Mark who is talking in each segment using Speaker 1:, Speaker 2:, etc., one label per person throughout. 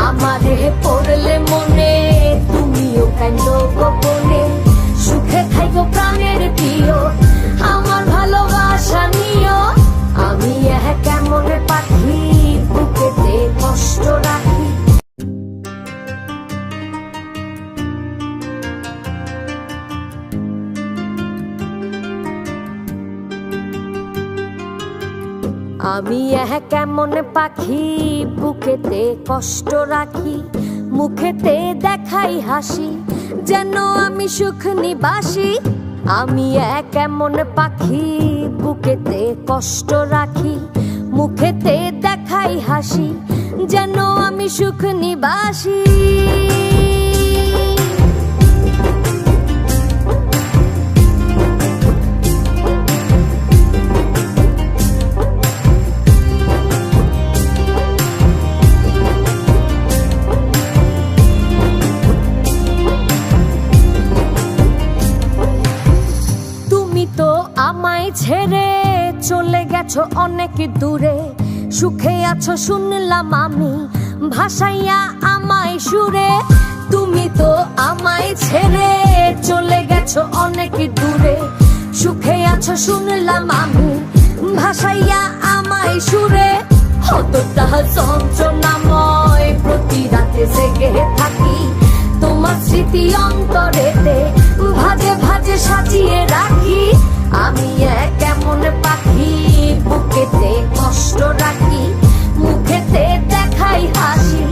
Speaker 1: আমারে পড়লে মনে তুমিও কান্দো গোপনে, সুখে থাইকো প্রাণের প্রিয়, আমার ভালোবাসা নিও। আমি কেমন পাখি বুকেতে কষ্ট রাখি। আমি কেমন পাখি বুকেতে কষ্ট রাখি, মুখেতে দেখাই হাসি, যেন আমি সুখ নিবাসী। আমি কেমন পাখি বুকেতে কষ্ট রাখি, মুখেতে দেখাই হাসি, যেন আমি সুখ নিবাসী। আমায় ছেড়ে চলে গেছো অনেক দূরে, সুখে আছো শুনলাম আমি ভাসাইয়া আমায় সুরে। তুমি তো আমায় ছেড়ে চলে গেছো অনেক দূরে, সুখে আছো শুনলাম আমি ভাসাইয়া আমায় সুরে। কতটা যন্ত্রণাময় প্রতি রাতে জেগে থাকি, তোমার স্মৃতি অন্তরেতে ভাজে ভাজে সাজিয়ে রাখি। আমি কেমন পাখি বুকেতে কষ্ট রাখি, মুখেতে দেখাই হাসি,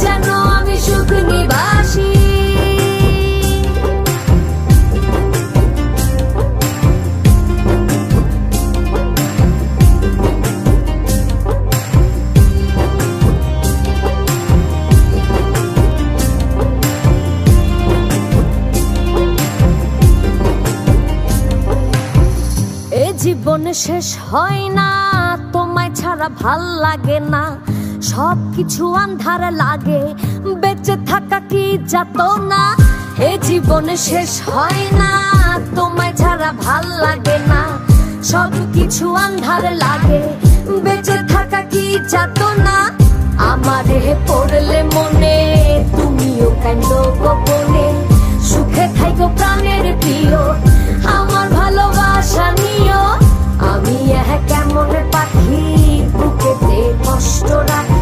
Speaker 1: যেন আমি সুখ নিবাসী। জীবন শেষ হয় না, তোমায় ছাড়া ভাল লাগে না, সবকিছু আন্ধার লাগে, বেঁচে থাকা কি যাতনা। এ জীবন শেষ হয় না, তোমায় ছাড়া ভাল লাগে না, সবকিছু আন্ধার লাগে, বেঁচে থাকা কি যাতনা। আমারে পড়লে মনে তুমিও কান্দো গোপনে, সুখে থাইকো প্রাণের প্রিয়, আমার ভালোবাসা নিও। আমি কেমন পাখি বুকেতে কষ্ট রাখি।